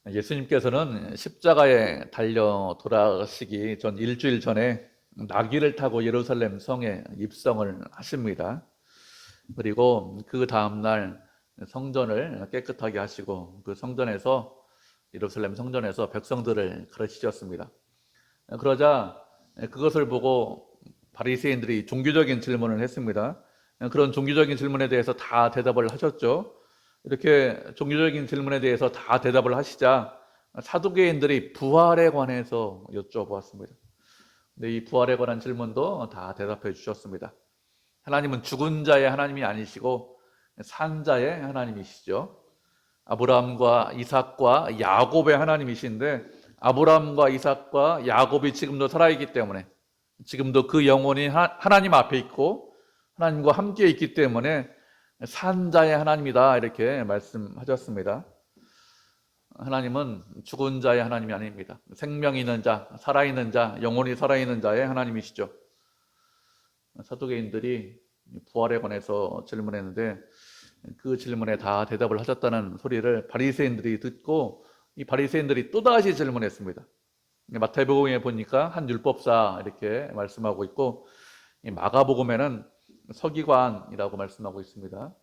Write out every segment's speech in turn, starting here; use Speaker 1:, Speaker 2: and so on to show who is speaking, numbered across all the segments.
Speaker 1: 예수님께서는 십자가에 달려 돌아가시기 전 일주일 전에 나귀를 타고 예루살렘 성에 입성을 하십니다. 그리고 그 다음날 성전을 깨끗하게 하시고 그 성전에서 예루살렘 성전에서 백성들을 가르치셨습니다. 그러자 그것을 보고 바리새인들이 종교적인 질문을 했습니다. 그런 종교적인 질문에 대해서 다 대답을 하셨죠. 이렇게 종교적인 질문에 대해서 다 대답을 하시자 사두개인들이 부활에 관해서 여쭤보았습니다. 근데 이 부활에 관한 질문도 다 대답해 주셨습니다. 하나님은 죽은 자의 하나님이 아니시고 산 자의 하나님이시죠. 아브라함과 이삭과 야곱의 하나님이신데 아브라함과 이삭과 야곱이 지금도 살아있기 때문에 지금도 그 영혼이 하나님 앞에 있고 하나님과 함께 있기 때문에 산 자의 하나님이다 이렇게 말씀하셨습니다. 하나님은 죽은 자의 하나님이 아닙니다. 생명 있는 자, 살아있는 자, 영혼이 살아있는 자의 하나님이시죠. 사두개인들이 부활에 관해서 질문했는데 그 질문에 다 대답을 하셨다는 소리를 바리새인들이 듣고 이 바리새인들이 또다시 질문했습니다. 마태복음에 보니까 한 율법사 이렇게 말씀하고 있고 마가복음에는 서기관이라고 말씀하고 있습니다.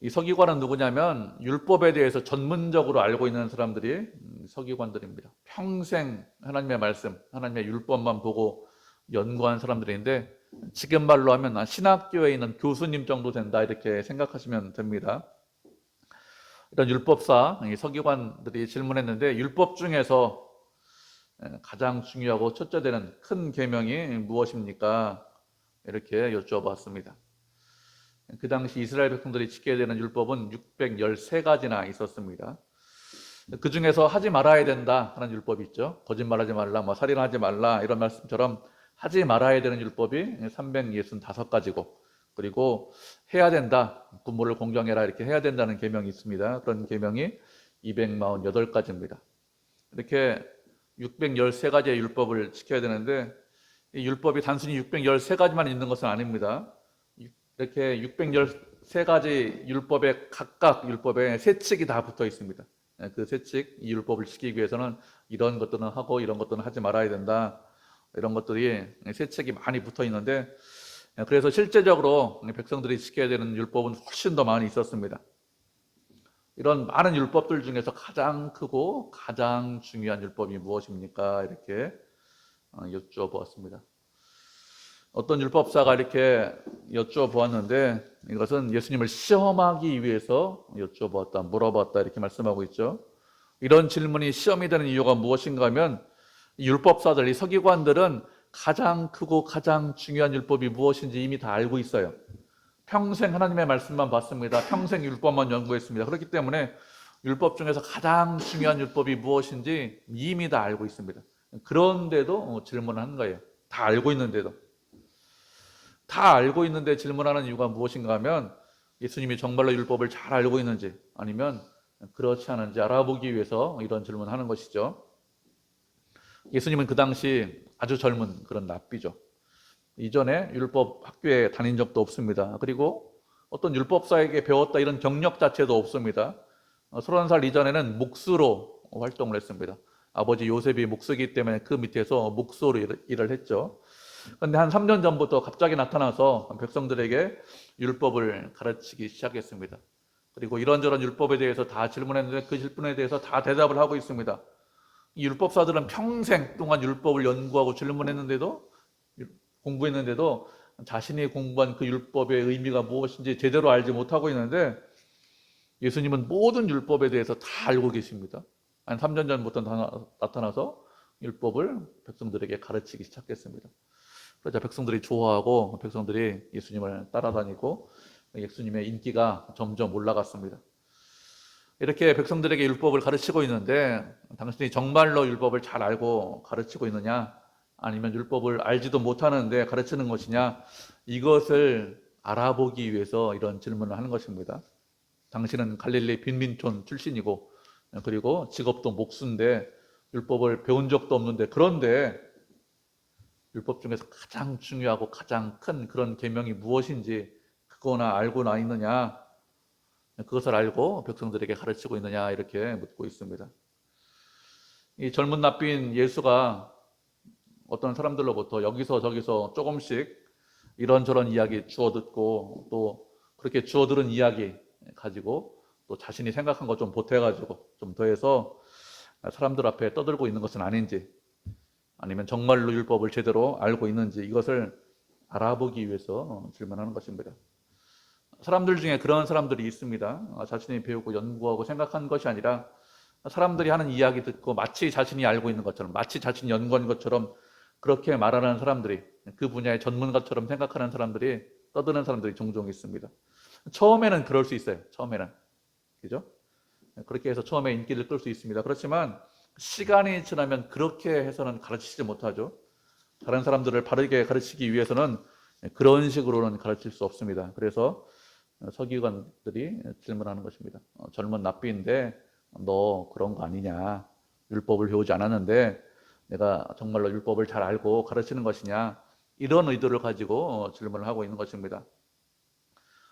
Speaker 1: 이 서기관은 누구냐면 율법에 대해서 전문적으로 알고 있는 사람들이 서기관들입니다. 평생 하나님의 말씀, 하나님의 율법만 보고 연구한 사람들인데 지금 말로 하면 신학교에 있는 교수님 정도 된다 이렇게 생각하시면 됩니다. 이런 율법사, 서기관들이 질문했는데 율법 중에서 가장 중요하고 첫째 되는 큰 계명이 무엇입니까? 이렇게 여쭤봤습니다. 그 당시 이스라엘 백성들이 지켜야 되는 율법은 613가지나 있었습니다. 그 중에서 하지 말아야 된다 하는 율법이 있죠. 거짓말하지 말라, 살인하지 말라 이런 말씀처럼 하지 말아야 되는 율법이 365가지고 그리고 해야 된다, 부모를 공경해라 이렇게 해야 된다는 계명이 있습니다. 그런 계명이 248가지입니다. 이렇게 613가지의 율법을 지켜야 되는데 이 율법이 단순히 613가지만 있는 것은 아닙니다. 이렇게 613가지 율법에 각각 율법에 세칙이 다 붙어 있습니다. 그 세칙, 이 율법을 지키기 위해서는 이런 것들은 하고 이런 것들은 하지 말아야 된다. 이런 것들이 세칙이 많이 붙어 있는데 그래서 실제적으로 백성들이 지켜야 되는 율법은 훨씬 더 많이 있었습니다. 이런 많은 율법들 중에서 가장 크고 가장 중요한 율법이 무엇입니까? 이렇게 여쭤보았습니다. 어떤 율법사가 이렇게 여쭤보았는데 이것은 예수님을 시험하기 위해서 여쭤보았다, 물어봤다 이렇게 말씀하고 있죠. 이런 질문이 시험이 되는 이유가 무엇인가 하면 율법사들, 이 서기관들은 가장 크고 가장 중요한 율법이 무엇인지 이미 다 알고 있어요. 평생 하나님의 말씀만 봤습니다. 평생 율법만 연구했습니다. 그렇기 때문에 율법 중에서 가장 중요한 율법이 무엇인지 이미 다 알고 있습니다. 그런데도 질문을 한 거예요. 다 알고 있는데도. 다 알고 있는데 질문하는 이유가 무엇인가 하면 예수님이 정말로 율법을 잘 알고 있는지 아니면 그렇지 않은지 알아보기 위해서 이런 질문을 하는 것이죠. 예수님은 그 당시 아주 젊은 그런 랍비죠. 이전에 율법 학교에 다닌 적도 없습니다. 그리고 어떤 율법사에게 배웠다 이런 경력 자체도 없습니다. 30살 이전에는 목수로 활동을 했습니다. 아버지 요셉이 목수이기 때문에 그 밑에서 목수로 일을 했죠. 그런데 한 3년 전부터 갑자기 나타나서 백성들에게 율법을 가르치기 시작했습니다. 그리고 이런저런 율법에 대해서 다 질문했는데 그 질문에 대해서 다 대답을 하고 있습니다. 이 율법사들은 평생 동안 율법을 연구하고 질문했는데도 공부했는데도 자신이 공부한 그 율법의 의미가 무엇인지 제대로 알지 못하고 있는데 예수님은 모든 율법에 대해서 다 알고 계십니다. 한 3년 전부터 나타나서 율법을 백성들에게 가르치기 시작했습니다. 그러자 백성들이 좋아하고 백성들이 예수님을 따라다니고 예수님의 인기가 점점 올라갔습니다. 이렇게 백성들에게 율법을 가르치고 있는데 당신이 정말로 율법을 잘 알고 가르치고 있느냐 아니면 율법을 알지도 못하는데 가르치는 것이냐 이것을 알아보기 위해서 이런 질문을 하는 것입니다. 당신은 갈릴리 빈민촌 출신이고 그리고 직업도 목수인데 율법을 배운 적도 없는데 그런데 율법 중에서 가장 중요하고 가장 큰 그런 계명이 무엇인지 그거나 알고나 있느냐 그것을 알고 백성들에게 가르치고 있느냐 이렇게 묻고 있습니다. 이 젊은 납비인 예수가 어떤 사람들로부터 여기서 저기서 조금씩 이런저런 이야기 주워 듣고 또 그렇게 주워 들은 이야기 가지고 또 자신이 생각한 거 좀 보태가지고 좀 더해서 사람들 앞에 떠들고 있는 것은 아닌지, 아니면 정말로 율법을 제대로 알고 있는지 이것을 알아보기 위해서 질문하는 것입니다. 사람들 중에 그런 사람들이 있습니다. 자신이 배우고 연구하고 생각한 것이 아니라 사람들이 하는 이야기 듣고 마치 자신이 알고 있는 것처럼, 마치 자신이 연구한 것처럼 그렇게 말하는 사람들이, 그 분야의 전문가처럼 생각하는 사람들이, 떠드는 사람들이 종종 있습니다. 처음에는 그럴 수 있어요. 처음에는. 그죠? 그렇게 해서 처음에 인기를 끌 수 있습니다. 그렇지만 시간이 지나면 그렇게 해서는 가르치지 못하죠. 다른 사람들을 바르게 가르치기 위해서는 그런 식으로는 가르칠 수 없습니다. 그래서 서기관들이 질문하는 것입니다. 젊은 납비인데 너 그런 거 아니냐? 율법을 배우지 않았는데 내가 정말로 율법을 잘 알고 가르치는 것이냐? 이런 의도를 가지고 질문을 하고 있는 것입니다.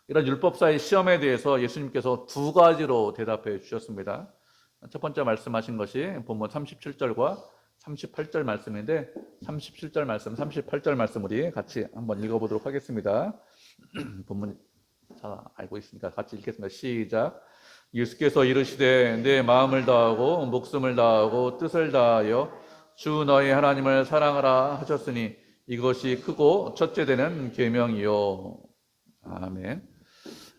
Speaker 1: 이런 율법사의 시험에 대해서 예수님께서 두 가지로 대답해 주셨습니다. 첫 번째 말씀하신 것이 본문 37절과 38절 말씀인데 37절 말씀, 38절 말씀 우리 같이 한번 읽어보도록 하겠습니다. 본문 잘 알고 있으니까 같이 읽겠습니다. 시작. 예수께서 이르시되 내 마음을 다하고 목숨을 다하고 뜻을 다하여 주 너희 하나님을 사랑하라 하셨으니 이것이 크고 첫째 되는 계명이요. 아멘.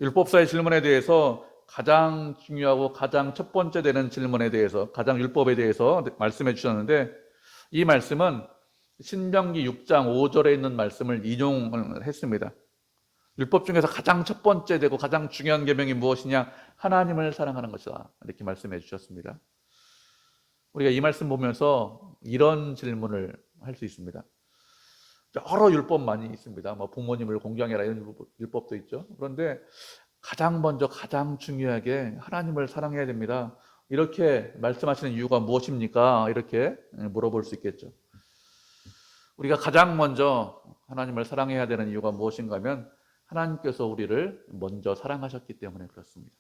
Speaker 1: 율법사의 질문에 대해서 가장 중요하고 가장 첫 번째 되는 질문에 대해서, 가장 율법에 대해서 말씀해 주셨는데, 이 말씀은 신명기 6장 5절에 있는 말씀을 인용을 했습니다. 율법 중에서 가장 첫 번째 되고 가장 중요한 계명이 무엇이냐? 하나님을 사랑하는 것이다. 이렇게 말씀해 주셨습니다. 우리가 이 말씀 보면서 이런 질문을 할 수 있습니다. 여러 율법 많이 있습니다. 뭐 부모님을 공경해라 이런 율법도 있죠. 그런데 가장 먼저 가장 중요하게 하나님을 사랑해야 됩니다. 이렇게 말씀하시는 이유가 무엇입니까? 이렇게 물어볼 수 있겠죠. 우리가 가장 먼저 하나님을 사랑해야 되는 이유가 무엇인가 하면 하나님께서 우리를 먼저 사랑하셨기 때문에 그렇습니다.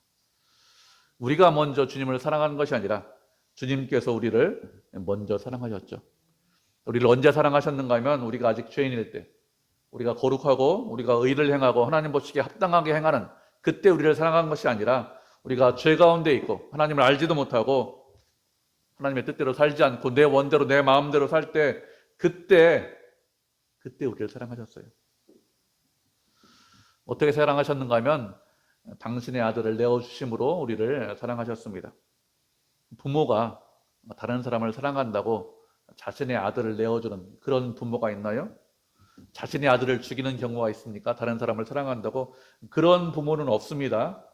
Speaker 1: 우리가 먼저 주님을 사랑하는 것이 아니라 주님께서 우리를 먼저 사랑하셨죠. 우리를 언제 사랑하셨는가 하면 우리가 아직 죄인일 때, 우리가 거룩하고 우리가 의를 행하고 하나님 보시기에 합당하게 행하는 그때 우리를 사랑한 것이 아니라 우리가 죄 가운데 있고 하나님을 알지도 못하고 하나님의 뜻대로 살지 않고 내 원대로 내 마음대로 살 때 그때 우리를 사랑하셨어요. 어떻게 사랑하셨는가 하면 당신의 아들을 내어주심으로 우리를 사랑하셨습니다. 부모가 다른 사람을 사랑한다고 자신의 아들을 내어주는 그런 부모가 있나요? 자신의 아들을 죽이는 경우가 있습니까? 다른 사람을 사랑한다고? 그런 부모는 없습니다.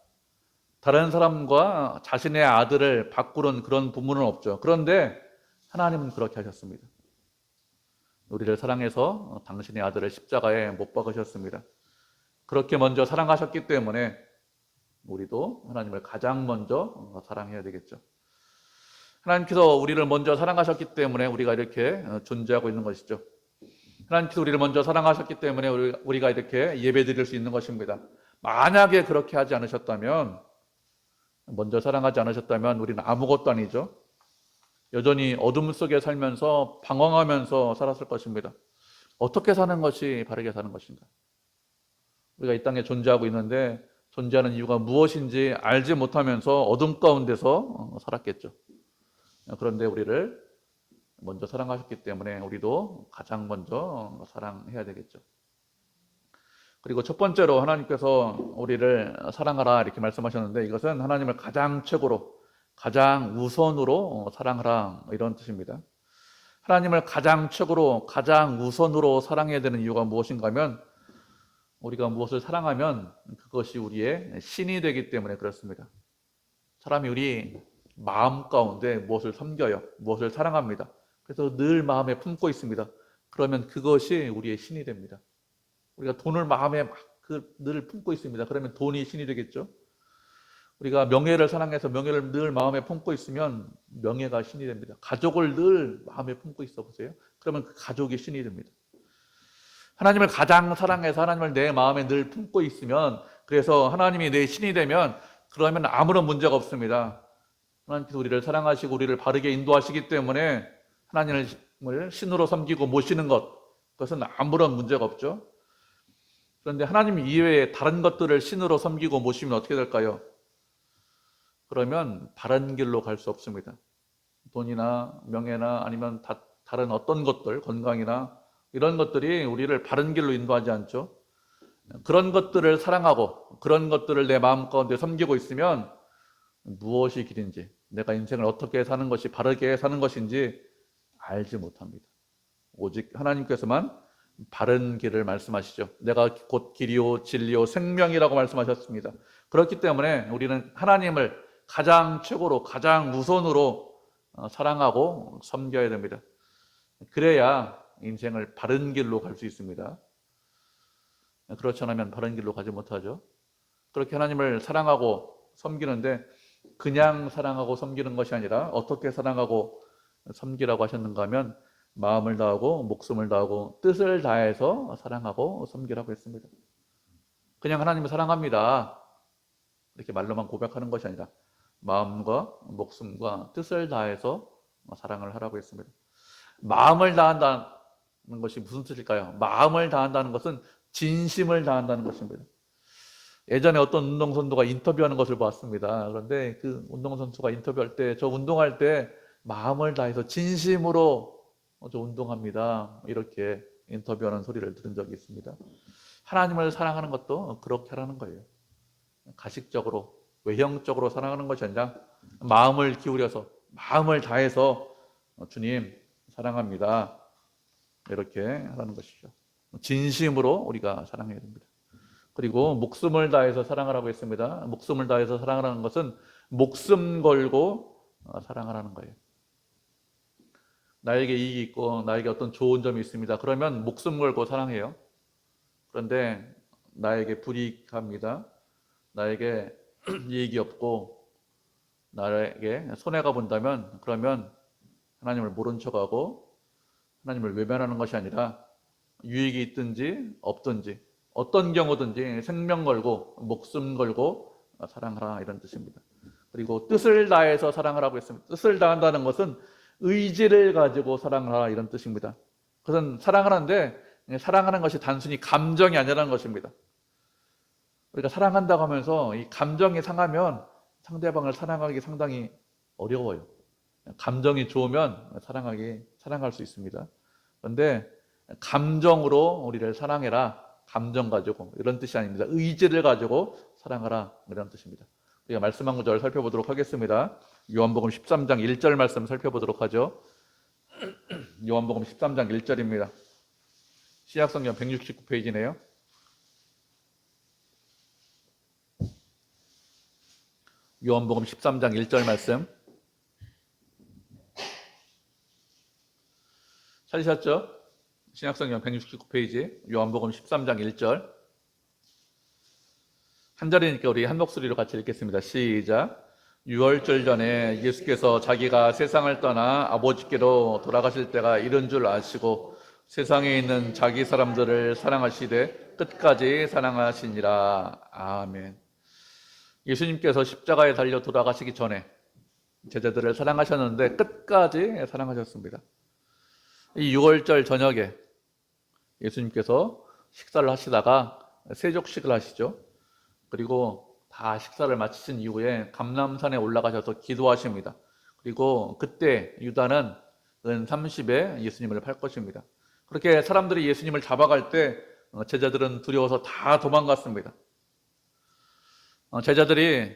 Speaker 1: 다른 사람과 자신의 아들을 바꾸는 그런 부모는 없죠. 그런데 하나님은 그렇게 하셨습니다. 우리를 사랑해서 당신의 아들을 십자가에 못 박으셨습니다. 그렇게 먼저 사랑하셨기 때문에 우리도 하나님을 가장 먼저 사랑해야 되겠죠. 하나님께서 우리를 먼저 사랑하셨기 때문에 우리가 이렇게 존재하고 있는 것이죠. 하나님께서 우리를 먼저 사랑하셨기 때문에 우리가 이렇게 예배 드릴 수 있는 것입니다. 만약에 그렇게 하지 않으셨다면, 먼저 사랑하지 않으셨다면 우리는 아무것도 아니죠. 여전히 어둠 속에 살면서 방황하면서 살았을 것입니다. 어떻게 사는 것이 바르게 사는 것인가? 우리가 이 땅에 존재하고 있는데 존재하는 이유가 무엇인지 알지 못하면서 어둠 가운데서 살았겠죠. 그런데 우리를 먼저 사랑하셨기 때문에 우리도 가장 먼저 사랑해야 되겠죠. 그리고 첫 번째로 하나님께서 우리를 사랑하라 이렇게 말씀하셨는데 이것은 하나님을 가장 최고로, 가장 우선으로 사랑하라 이런 뜻입니다. 하나님을 가장 최고로, 가장 우선으로 사랑해야 되는 이유가 무엇인가 하면 우리가 무엇을 사랑하면 그것이 우리의 신이 되기 때문에 그렇습니다. 사람이 우리 마음 가운데 무엇을 섬겨요, 무엇을 사랑합니다. 그래서 늘 마음에 품고 있습니다. 그러면 그것이 우리의 신이 됩니다. 우리가 돈을 마음에 늘 품고 있습니다. 그러면 돈이 신이 되겠죠. 우리가 명예를 사랑해서 명예를 늘 마음에 품고 있으면 명예가 신이 됩니다. 가족을 늘 마음에 품고 있어 보세요. 그러면 그 가족이 신이 됩니다. 하나님을 가장 사랑해서 하나님을 내 마음에 늘 품고 있으면, 그래서 하나님이 내 신이 되면 그러면 아무런 문제가 없습니다. 하나님께서 우리를 사랑하시고 우리를 바르게 인도하시기 때문에 하나님을 신으로 섬기고 모시는 것, 그것은 아무런 문제가 없죠. 그런데 하나님 이외에 다른 것들을 신으로 섬기고 모시면 어떻게 될까요? 그러면 바른 길로 갈 수 없습니다. 돈이나 명예나 아니면 다른 어떤 것들, 건강이나 이런 것들이 우리를 바른 길로 인도하지 않죠. 그런 것들을 사랑하고 그런 것들을 내 마음 가운데 섬기고 있으면 무엇이 길인지, 내가 인생을 어떻게 사는 것이 바르게 사는 것인지 알지 못합니다. 오직 하나님께서만 바른 길을 말씀하시죠. 내가 곧 길이요 진리요 생명이라고 말씀하셨습니다. 그렇기 때문에 우리는 하나님을 가장 최고로 가장 우선으로 사랑하고 섬겨야 됩니다. 그래야 인생을 바른 길로 갈 수 있습니다. 그렇지 않으면 바른 길로 가지 못하죠. 그렇게 하나님을 사랑하고 섬기는데 그냥 사랑하고 섬기는 것이 아니라 어떻게 사랑하고 섬기라고 하셨는가 하면 마음을 다하고 목숨을 다하고 뜻을 다해서 사랑하고 섬기라고 했습니다. 그냥 하나님을 사랑합니다, 이렇게 말로만 고백하는 것이 아니라 마음과 목숨과 뜻을 다해서 사랑을 하라고 했습니다. 마음을 다한다는 것이 무슨 뜻일까요? 마음을 다한다는 것은 진심을 다한다는 것입니다. 예전에 어떤 운동선수가 인터뷰하는 것을 봤습니다. 그런데 그 운동선수가 인터뷰할 때, 저 운동할 때 마음을 다해서 진심으로 저 운동합니다, 이렇게 인터뷰하는 소리를 들은 적이 있습니다. 하나님을 사랑하는 것도 그렇게 하라는 거예요. 가식적으로, 외형적으로 사랑하는 것이 아니라 마음을 기울여서, 마음을 다해서 주님 사랑합니다, 이렇게 하라는 것이죠. 진심으로 우리가 사랑해야 됩니다. 그리고 목숨을 다해서 사랑하라고 했습니다. 목숨을 다해서 사랑하라는 것은 목숨 걸고 사랑하라는 거예요. 나에게 이익이 있고 나에게 어떤 좋은 점이 있습니다. 그러면 목숨 걸고 사랑해요. 그런데 나에게 불이익합니다, 나에게 이익이 없고 나에게 손해가 본다면, 그러면 하나님을 모른 척하고 하나님을 외면하는 것이 아니라 유익이 있든지 없든지 어떤 경우든지 생명 걸고 목숨 걸고 사랑하라, 이런 뜻입니다. 그리고 뜻을 다해서 사랑하라고 했습니다. 뜻을 다한다는 것은 의지를 가지고 사랑하라, 이런 뜻입니다. 그것은 사랑하는데 사랑하는 것이 단순히 감정이 아니라는 것입니다. 우리가 사랑한다고 하면서 이 감정이 상하면 상대방을 사랑하기 상당히 어려워요. 감정이 좋으면 사랑할 수 있습니다. 그런데 감정으로 우리를 사랑해라, 감정 가지고, 이런 뜻이 아닙니다. 의지를 가지고 사랑하라, 이런 뜻입니다. 우리가 말씀 한 구절 살펴보도록 하겠습니다. 요한복음 13장 1절 말씀 살펴보도록 하죠. 요한복음 13장 1절입니다. 신약성경 169페이지네요. 요한복음 13장 1절 말씀 찾으셨죠? 신약성경 169페이지 요한복음 13장 1절. 한 절이니까 우리 한 목소리로 같이 읽겠습니다. 시작. 유월절 전에 예수께서 자기가 세상을 떠나 아버지께로 돌아가실 때가 이른 줄 아시고 세상에 있는 자기 사람들을 사랑하시되 끝까지 사랑하시니라. 아멘. 예수님께서 십자가에 달려 돌아가시기 전에 제자들을 사랑하셨는데 끝까지 사랑하셨습니다. 이 6월절 저녁에 예수님께서 식사를 하시다가 세족식을 하시죠. 그리고 다 식사를 마치신 이후에 감람산에 올라가셔서 기도하십니다. 그리고 그때 유다는 은 30에 예수님을 팔 것입니다. 그렇게 사람들이 예수님을 잡아갈 때 제자들은 두려워서 다 도망갔습니다. 제자들이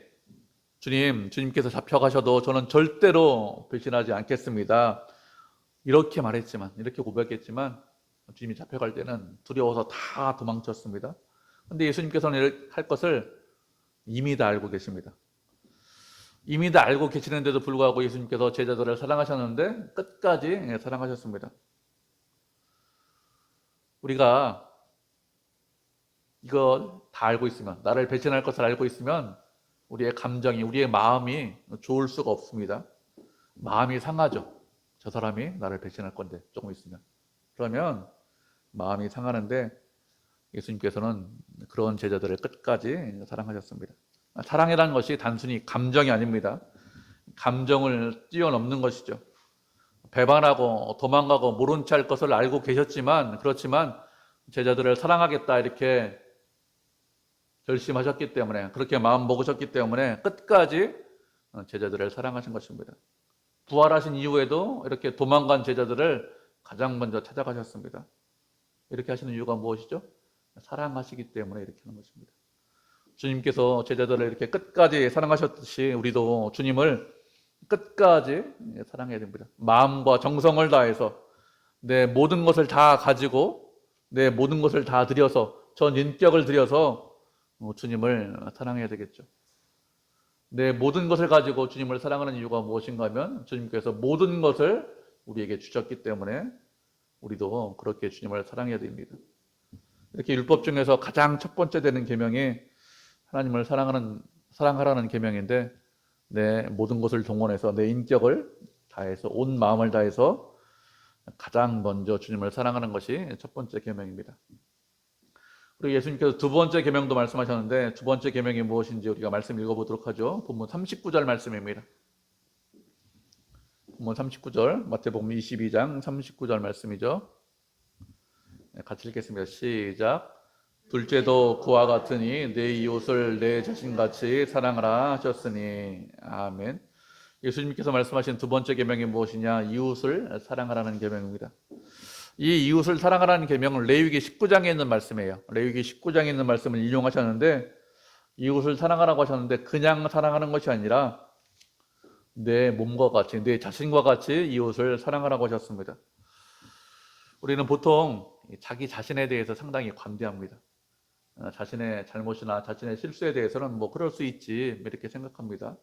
Speaker 1: 주님께서 잡혀가셔도 저는 절대로 배신하지 않겠습니다, 이렇게 말했지만, 이렇게 고백했지만 주님이 잡혀갈 때는 두려워서 다 도망쳤습니다. 그런데 예수님께서는 할 것을 이미 다 알고 계십니다. 이미 다 알고 계시는데도 불구하고 예수님께서 제자들을 사랑하셨는데 끝까지 사랑하셨습니다. 우리가 이거 다 알고 있으면, 나를 배신할 것을 알고 있으면 우리의 감정이, 우리의 마음이 좋을 수가 없습니다. 마음이 상하죠. 저 사람이 나를 배신할 건데, 조금 있으면. 그러면 마음이 상하는데 예수님께서는 그런 제자들을 끝까지 사랑하셨습니다. 사랑이라는 것이 단순히 감정이 아닙니다. 감정을 뛰어넘는 것이죠. 배반하고 도망가고 모른 채 할 것을 알고 계셨지만, 그렇지만 제자들을 사랑하겠다 이렇게 결심하셨기 때문에, 그렇게 마음 먹으셨기 때문에 끝까지 제자들을 사랑하신 것입니다. 부활하신 이후에도 이렇게 도망간 제자들을 가장 먼저 찾아가셨습니다. 이렇게 하시는 이유가 무엇이죠? 사랑하시기 때문에 이렇게 하는 것입니다. 주님께서 제자들을 이렇게 끝까지 사랑하셨듯이 우리도 주님을 끝까지 사랑해야 됩니다. 마음과 정성을 다해서 내 모든 것을 다 가지고 내 모든 것을 다 드려서 전 인격을 드려서 주님을 사랑해야 되겠죠. 내 모든 것을 가지고 주님을 사랑하는 이유가 무엇인가 하면 주님께서 모든 것을 우리에게 주셨기 때문에 우리도 그렇게 주님을 사랑해야 됩니다. 이렇게 율법 중에서 가장 첫 번째 되는 계명이 하나님을 사랑하라는 계명인데, 내 모든 것을 동원해서 내 인격을 다해서 온 마음을 다해서 가장 먼저 주님을 사랑하는 것이 첫 번째 계명입니다. 그리고 예수님께서 두 번째 계명도 말씀하셨는데, 두 번째 계명이 무엇인지 우리가 말씀 읽어보도록 하죠. 본문 39절 말씀입니다. 본문 39절, 마태복음 22장 39절 말씀이죠. 같이 읽겠습니다. 시작. 둘째도 그와 같으니 내 이웃을 내 자신같이 사랑하라 하셨으니. 아멘. 예수님께서 말씀하신 두 번째 계명이 무엇이냐? 이웃을 사랑하라는 계명입니다. 이 이웃을 사랑하라는 계명은 레위기 19장에 있는 말씀이에요. 레위기 19장에 있는 말씀을 인용하셨는데, 이웃을 사랑하라고 하셨는데 그냥 사랑하는 것이 아니라 내 몸과 같이, 내 자신과 같이 이웃을 사랑하라고 하셨습니다. 우리는 보통 자기 자신에 대해서 상당히 관대합니다. 자신의 잘못이나 자신의 실수에 대해서는 뭐 그럴 수 있지 이렇게 생각합니다.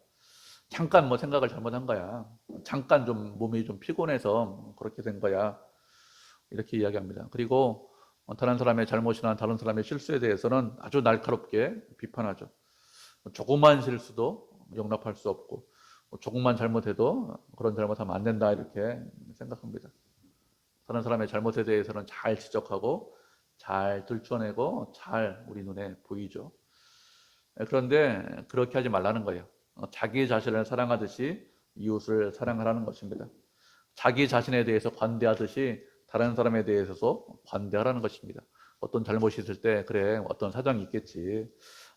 Speaker 1: 잠깐 뭐 생각을 잘못한 거야. 잠깐 좀 몸이 좀 피곤해서 그렇게 된 거야. 이렇게 이야기합니다. 그리고 다른 사람의 잘못이나 다른 사람의 실수에 대해서는 아주 날카롭게 비판하죠. 조그만 실수도 용납할 수 없고 조금만 잘못해도 그런 잘못하면 안 된다 이렇게 생각합니다. 다른 사람의 잘못에 대해서는 잘 지적하고 잘 들춰내고 잘 우리 눈에 보이죠. 그런데 그렇게 하지 말라는 거예요. 자기 자신을 사랑하듯이 이웃을 사랑하라는 것입니다. 자기 자신에 대해서 관대하듯이 다른 사람에 대해서도 관대하라는 것입니다. 어떤 잘못이 있을 때 그래 어떤 사정이 있겠지,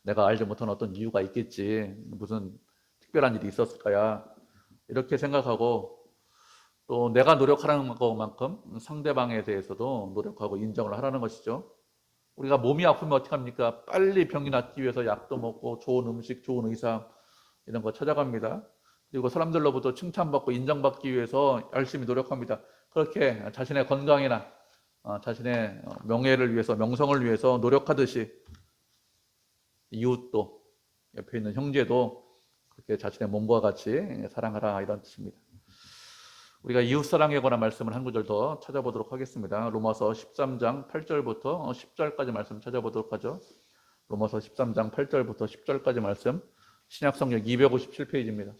Speaker 1: 내가 알지 못한 어떤 이유가 있겠지, 무슨 특별한 일이 있었을 거야 이렇게 생각하고, 또 내가 노력하는 것만큼 상대방에 대해서도 노력하고 인정을 하라는 것이죠. 우리가 몸이 아프면 어떻게 합니까? 빨리 병이 낫기 위해서 약도 먹고 좋은 음식, 좋은 의상 이런 거 찾아갑니다. 그리고 사람들로부터 칭찬받고 인정받기 위해서 열심히 노력합니다. 그렇게 자신의 건강이나 자신의 명예를 위해서, 명성을 위해서 노력하듯이 이웃도, 옆에 있는 형제도 그렇게 자신의 몸과 같이 사랑하라 이런 뜻입니다. 우리가 이웃사랑에 관한 말씀을 한 구절 더 찾아보도록 하겠습니다. 로마서 13장 8절부터 10절까지 말씀 찾아보도록 하죠. 로마서 13장 8절부터 10절까지 말씀, 신약성경 257페이지입니다.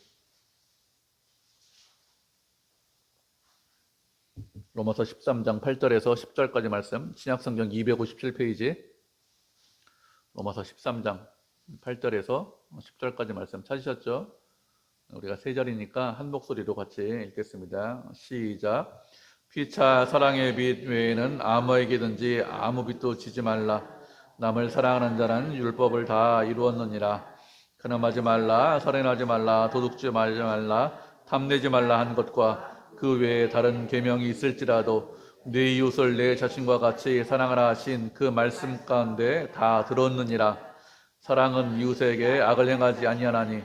Speaker 1: 로마서 13장 8절에서 10절까지 말씀, 신약성경 257페이지, 로마서 13장 8절에서 10절까지 말씀 찾으셨죠? 우리가 세 절이니까 한 목소리로 같이 읽겠습니다. 시작. 피차 사랑의 빛 외에는 아무에게든지 아무 빛도 지지 말라. 남을 사랑하는 자는 율법을 다 이루었느니라. 간음하지 말라, 살인하지 말라, 도둑질 말지 말라, 탐내지 말라 한 것과 그 외에 다른 계명이 있을지라도 네 이웃을 내 자신과 같이 사랑하라 하신 그 말씀 가운데 다 들었느니라. 사랑은 이웃에게 악을 행하지 아니하나니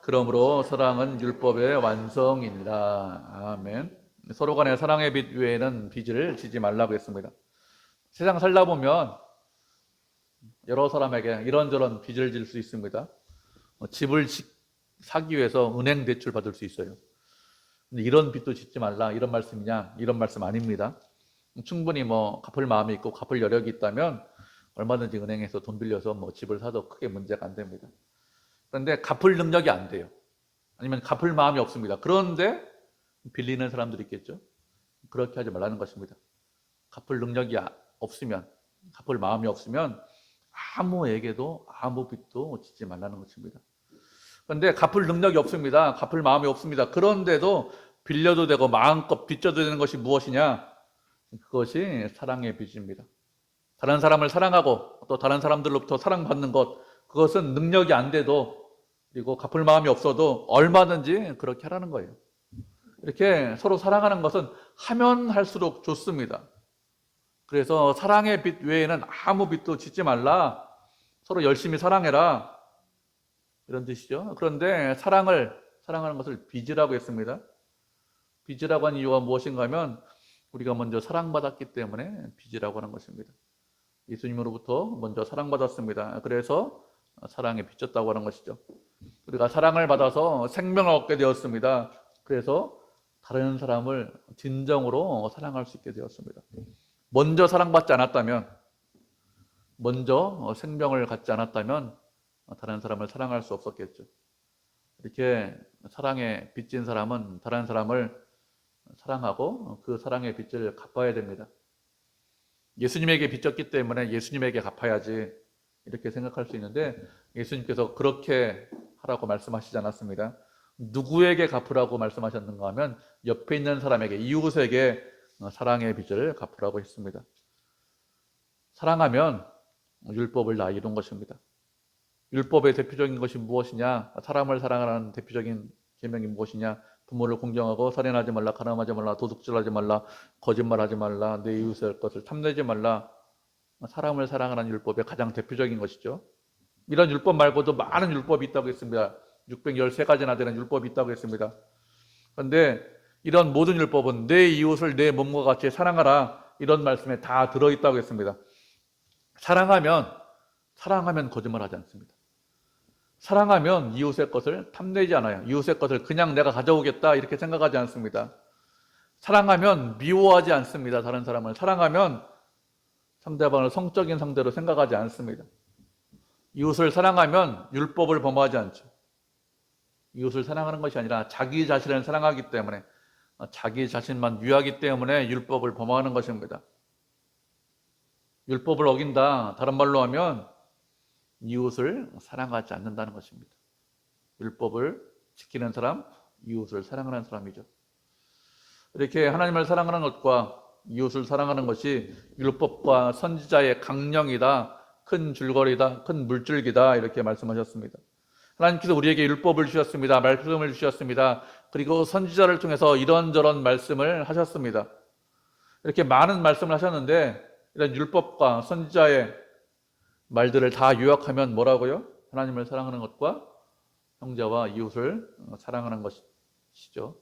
Speaker 1: 그러므로 사랑은 율법의 완성이니라. 아멘. 서로 간의 사랑의 빛 외에는 빚을 지지 말라고 했습니다. 세상 살다 보면 여러 사람에게 이런저런 빚을 질 수 있습니다. 집을 사기 위해서 은행 대출 받을 수 있어요. 근데 이런 빚도 짓지 말라 이런 말씀이냐? 이런 말씀 아닙니다. 충분히 뭐 갚을 마음이 있고 갚을 여력이 있다면 얼마든지 은행에서 돈 빌려서 뭐 집을 사도 크게 문제가 안 됩니다. 그런데 갚을 능력이 안 돼요. 아니면 갚을 마음이 없습니다. 그런데 빌리는 사람들이 있겠죠. 그렇게 하지 말라는 것입니다. 갚을 능력이 없으면, 갚을 마음이 없으면 아무에게도 아무 빚도 짓지 말라는 것입니다. 그런데 갚을 능력이 없습니다. 갚을 마음이 없습니다. 그런데도 빌려도 되고 마음껏 빚져도 되는 것이 무엇이냐? 그것이 사랑의 빚입니다. 다른 사람을 사랑하고 또 다른 사람들로부터 사랑받는 것, 그것은 능력이 안 돼도, 그리고 갚을 마음이 없어도 얼마든지 그렇게 하라는 거예요. 이렇게 서로 사랑하는 것은 하면 할수록 좋습니다. 그래서 사랑의 빚 외에는 아무 빚도 짓지 말라. 서로 열심히 사랑해라. 이런 뜻이죠. 그런데 사랑하는 것을 빚이라고 했습니다. 빚이라고 한 이유가 무엇인가 하면 우리가 먼저 사랑받았기 때문에 빚이라고 하는 것입니다. 예수님으로부터 먼저 사랑받았습니다. 그래서 사랑에 빚졌다고 하는 것이죠. 우리가 사랑을 받아서 생명을 얻게 되었습니다. 그래서 다른 사람을 진정으로 사랑할 수 있게 되었습니다. 먼저 사랑받지 않았다면, 먼저 생명을 갖지 않았다면 다른 사람을 사랑할 수 없었겠죠. 이렇게 사랑에 빚진 사람은 다른 사람을 사랑하고 그 사랑의 빚을 갚아야 됩니다. 예수님에게 빚졌기 때문에 예수님에게 갚아야지, 이렇게 생각할 수 있는데 예수님께서 그렇게 하라고 말씀하시지 않았습니다. 누구에게 갚으라고 말씀하셨는가 하면 옆에 있는 사람에게, 이웃에게 사랑의 빚을 갚으라고 했습니다. 사랑하면 율법을 다 이룬 것입니다. 율법의 대표적인 것이 무엇이냐? 사람을 사랑하는 대표적인 계명이 무엇이냐? 부모를 공경하고 살인하지 말라, 가늠하지 말라, 도둑질하지 말라, 거짓말하지 말라, 내 이웃의 것을 탐내지 말라. 사람을 사랑하는 율법의 가장 대표적인 것이죠. 이런 율법 말고도 많은 율법이 있다고 했습니다. 613가지나 되는 율법이 있다고 했습니다. 그런데 이런 모든 율법은 내 이웃을 내 몸과 같이 사랑하라, 이런 말씀에 다 들어있다고 했습니다. 사랑하면 거짓말하지 않습니다. 사랑하면 이웃의 것을 탐내지 않아요. 이웃의 것을 그냥 내가 가져오겠다 이렇게 생각하지 않습니다. 사랑하면 미워하지 않습니다. 다른 사람을 사랑하면 상대방을 성적인 상대로 생각하지 않습니다. 이웃을 사랑하면 율법을 범하지 않죠. 이웃을 사랑하는 것이 아니라 자기 자신을 사랑하기 때문에, 자기 자신만 위하기 때문에 율법을 범하는 것입니다. 율법을 어긴다, 다른 말로 하면 이웃을 사랑하지 않는다는 것입니다. 율법을 지키는 사람, 이웃을 사랑하는 사람이죠. 이렇게 하나님을 사랑하는 것과 이웃을 사랑하는 것이 율법과 선지자의 강령이다, 큰 줄거리다, 큰 물줄기다, 이렇게 말씀하셨습니다. 하나님께서 우리에게 율법을 주셨습니다. 말씀을 주셨습니다. 그리고 선지자를 통해서 이런저런 말씀을 하셨습니다. 이렇게 많은 말씀을 하셨는데 이런 율법과 선지자의 말들을 다 요약하면 뭐라고요? 하나님을 사랑하는 것과 형제와 이웃을 사랑하는 것이죠.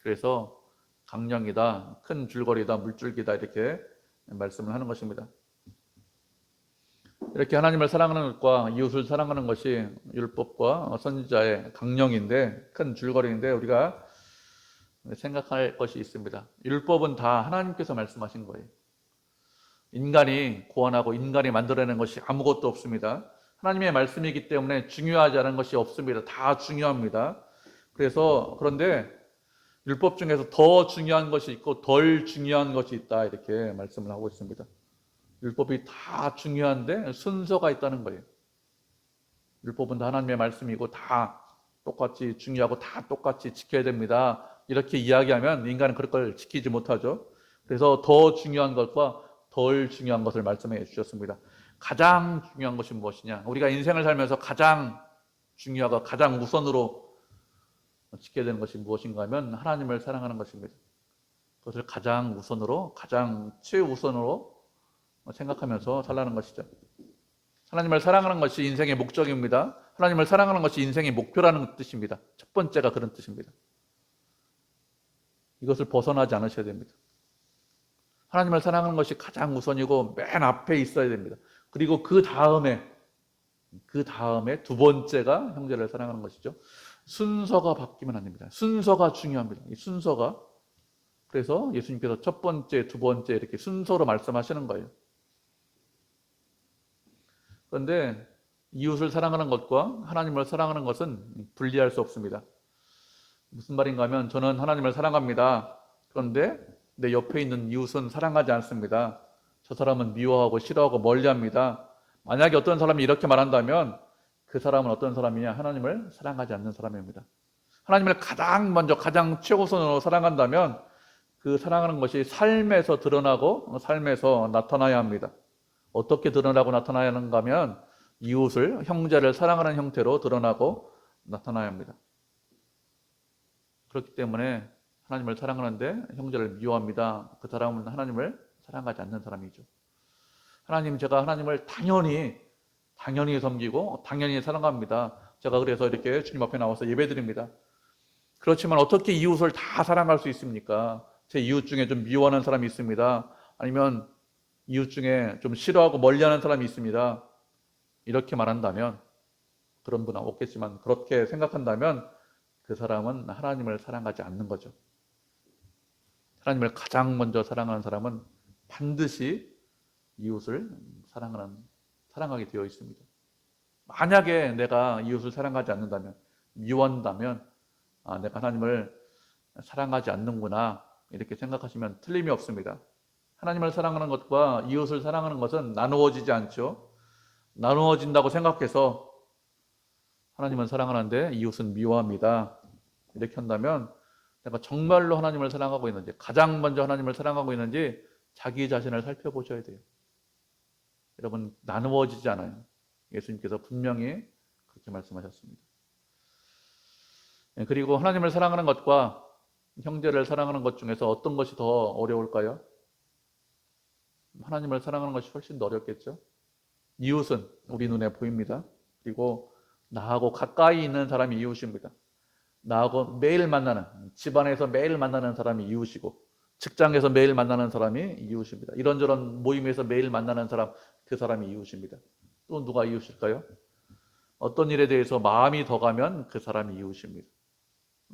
Speaker 1: 그래서 강령이다, 큰 줄거리다, 물줄기다, 이렇게 말씀을 하는 것입니다. 이렇게 하나님을 사랑하는 것과 이웃을 사랑하는 것이 율법과 선지자의 강령인데, 큰 줄거리인데 우리가 생각할 것이 있습니다. 율법은 다 하나님께서 말씀하신 거예요. 인간이 고안하고 인간이 만들어내는 것이 아무것도 없습니다. 하나님의 말씀이기 때문에 중요하지 않은 것이 없습니다. 다 중요합니다. 그런데 율법 중에서 더 중요한 것이 있고 덜 중요한 것이 있다, 이렇게 말씀을 하고 있습니다. 율법이 다 중요한데 순서가 있다는 거예요. 율법은 다 하나님의 말씀이고 다 똑같이 중요하고 다 똑같이 지켜야 됩니다. 이렇게 이야기하면 인간은 그럴 걸 지키지 못하죠. 그래서 더 중요한 것과 덜 중요한 것을 말씀해 주셨습니다. 가장 중요한 것이 무엇이냐? 우리가 인생을 살면서 가장 중요하고 가장 우선으로 지켜야 되는 것이 무엇인가 하면 하나님을 사랑하는 것입니다. 그것을 가장 우선으로, 가장 최우선으로 생각하면서 살라는 것이죠. 하나님을 사랑하는 것이 인생의 목적입니다. 하나님을 사랑하는 것이 인생의 목표라는 뜻입니다. 첫 번째가 그런 뜻입니다. 이것을 벗어나지 않으셔야 됩니다. 하나님을 사랑하는 것이 가장 우선이고 맨 앞에 있어야 됩니다. 그리고 그 다음에 두 번째가 형제를 사랑하는 것이죠. 순서가 바뀌면 안 됩니다. 순서가 중요합니다. 이 순서가. 그래서 예수님께서 첫 번째, 두 번째 이렇게 순서로 말씀하시는 거예요. 그런데 이웃을 사랑하는 것과 하나님을 사랑하는 것은 분리할 수 없습니다. 무슨 말인가 하면 저는 하나님을 사랑합니다. 그런데 내 옆에 있는 이웃은 사랑하지 않습니다. 저 사람은 미워하고 싫어하고 멀리합니다. 만약에 어떤 사람이 이렇게 말한다면 그 사람은 어떤 사람이냐? 하나님을 사랑하지 않는 사람입니다. 하나님을 가장 먼저 가장 최우선으로 사랑한다면 그 사랑하는 것이 삶에서 드러나고 삶에서 나타나야 합니다. 어떻게 드러나고 나타나야 하는가 하면 이웃을, 형제를 사랑하는 형태로 드러나고 나타나야 합니다. 그렇기 때문에 하나님을 사랑하는데 형제를 미워합니다. 그 사람은 하나님을 사랑하지 않는 사람이죠. 제가 하나님을 당연히 섬기고 당연히 사랑합니다. 제가 그래서 이렇게 주님 앞에 나와서 예배드립니다. 그렇지만 어떻게 이웃을 다 사랑할 수 있습니까? 제 이웃 중에 좀 미워하는 사람이 있습니다. 아니면 이웃 중에 좀 싫어하고 멀리하는 사람이 있습니다. 이렇게 말한다면, 그런 분은 없겠지만 그렇게 생각한다면 그 사람은 하나님을 사랑하지 않는 거죠. 하나님을 가장 먼저 사랑하는 사람은 반드시 이웃을 사랑하게 되어 있습니다. 만약에 내가 이웃을 사랑하지 않는다면, 미워한다면, 내가 하나님을 사랑하지 않는구나 이렇게 생각하시면 틀림이 없습니다. 하나님을 사랑하는 것과 이웃을 사랑하는 것은 나누어지지 않죠. 나누어진다고 생각해서 하나님은 사랑하는데 이웃은 미워합니다. 이렇게 한다면 내가 정말로 하나님을 사랑하고 있는지, 가장 먼저 하나님을 사랑하고 있는지 자기 자신을 살펴보셔야 돼요. 여러분, 나누어지지 않아요. 예수님께서 분명히 그렇게 말씀하셨습니다. 그리고 하나님을 사랑하는 것과 형제를 사랑하는 것 중에서 어떤 것이 더 어려울까요? 하나님을 사랑하는 것이 훨씬 더 어렵겠죠. 이웃은 우리 눈에 보입니다. 그리고 나하고 가까이 있는 사람이 이웃입니다. 나하고 매일 만나는, 집안에서 매일 만나는 사람이 이웃이고, 직장에서 매일 만나는 사람이 이웃입니다. 이런저런 모임에서 매일 만나는 사람, 그 사람이 이웃입니다. 또 누가 이웃일까요? 어떤 일에 대해서 마음이 더 가면 그 사람이 이웃입니다.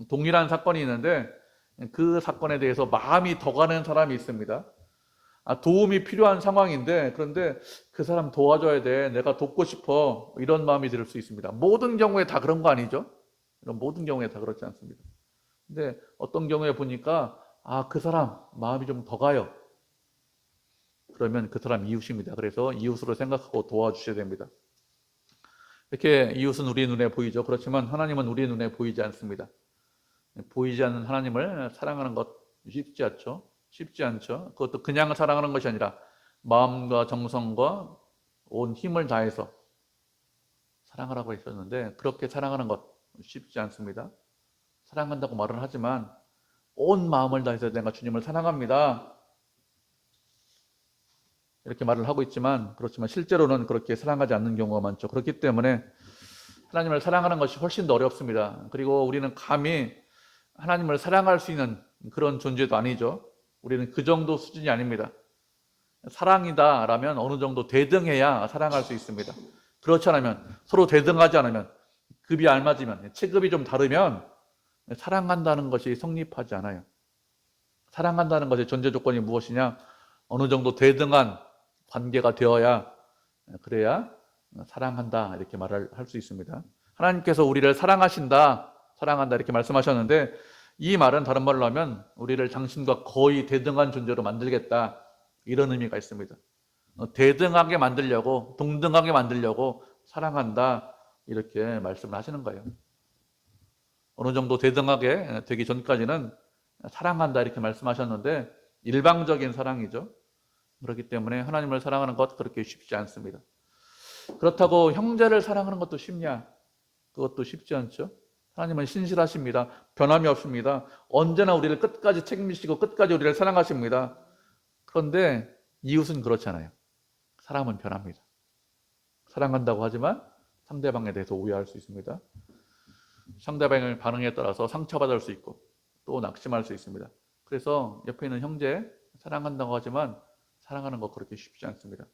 Speaker 1: 동일한 사건이 있는데 그 사건에 대해서 마음이 더 가는 사람이 있습니다. 도움이 필요한 상황인데, 그런데 그 사람 도와줘야 돼, 내가 돕고 싶어, 이런 마음이 들 수 있습니다. 모든 경우에 다 그런 거 아니죠? 모든 경우에 다 그렇지 않습니다. 근데 어떤 경우에 보니까 그 사람 마음이 좀 더 가요. 그러면 그 사람 이웃입니다. 그래서 이웃으로 생각하고 도와주셔야 됩니다. 이렇게 이웃은 우리 눈에 보이죠. 그렇지만 하나님은 우리 눈에 보이지 않습니다. 보이지 않는 하나님을 사랑하는 것 쉽지 않죠. 쉽지 않죠. 그것도 그냥 사랑하는 것이 아니라 마음과 정성과 온 힘을 다해서 사랑하라고 했었는데, 그렇게 사랑하는 것 쉽지 않습니다. 사랑한다고 말을 하지만 온 마음을 다해서 내가 주님을 사랑합니다, 이렇게 말을 하고 있지만, 그렇지만 실제로는 그렇게 사랑하지 않는 경우가 많죠. 그렇기 때문에 하나님을 사랑하는 것이 훨씬 더 어렵습니다. 그리고 우리는 감히 하나님을 사랑할 수 있는 그런 존재도 아니죠. 우리는 그 정도 수준이 아닙니다. 사랑이다라면 어느 정도 대등해야 사랑할 수 있습니다. 그렇지 않으면, 서로 대등하지 않으면, 급이 안 맞으면, 체급이 좀 다르면 사랑한다는 것이 성립하지 않아요. 사랑한다는 것의 전제 조건이 무엇이냐? 어느 정도 대등한 관계가 되어야, 그래야 사랑한다 이렇게 말을 할 수 있습니다. 하나님께서 우리를 사랑한다 이렇게 말씀하셨는데, 이 말은 다른 말로 하면 우리를 당신과 거의 대등한 존재로 만들겠다, 이런 의미가 있습니다. 대등하게 만들려고, 동등하게 만들려고 사랑한다 이렇게 말씀을 하시는 거예요. 어느 정도 대등하게 되기 전까지는 사랑한다 이렇게 말씀하셨는데 일방적인 사랑이죠. 그렇기 때문에 하나님을 사랑하는 것 그렇게 쉽지 않습니다. 그렇다고 형제를 사랑하는 것도 쉽냐? 그것도 쉽지 않죠. 하나님은 신실하십니다. 변함이 없습니다. 언제나 우리를 끝까지 책임지시고 끝까지 우리를 사랑하십니다. 그런데 이웃은 그렇잖아요. 사람은 변합니다. 사랑한다고 하지만 상대방에 대해서 오해할 수 있습니다. 상대방의 반응에 따라서 상처받을 수 있고 또 낙심할 수 있습니다. 그래서 옆에 있는 형제 사랑한다고 하지만 사랑하는 거 그렇게 쉽지 않습니다.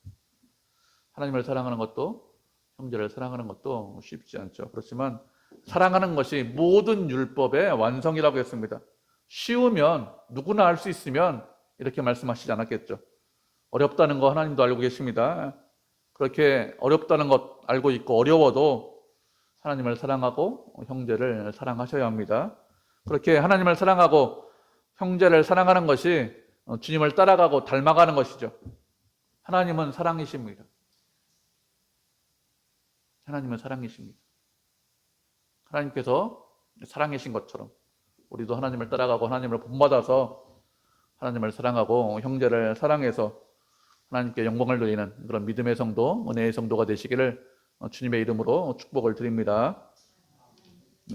Speaker 1: 하나님을 사랑하는 것도 형제를 사랑하는 것도 쉽지 않죠. 그렇지만 사랑하는 것이 모든 율법의 완성이라고 했습니다. 쉬우면, 누구나 할 수 있으면 이렇게 말씀하시지 않았겠죠. 어렵다는 거 하나님도 알고 계십니다. 그렇게 어렵다는 것 알고 있고 어려워도 하나님을 사랑하고 형제를 사랑하셔야 합니다. 그렇게 하나님을 사랑하고 형제를 사랑하는 것이 주님을 따라가고 닮아가는 것이죠. 하나님은 사랑이십니다. 하나님은 사랑이십니다. 하나님께서 사랑이신 것처럼 우리도 하나님을 따라가고 하나님을 본받아서 하나님을 사랑하고 형제를 사랑해서 하나님께 영광을 돌리는 그런 믿음의 성도, 은혜의 성도가 되시기를 주님의 이름으로 축복을 드립니다.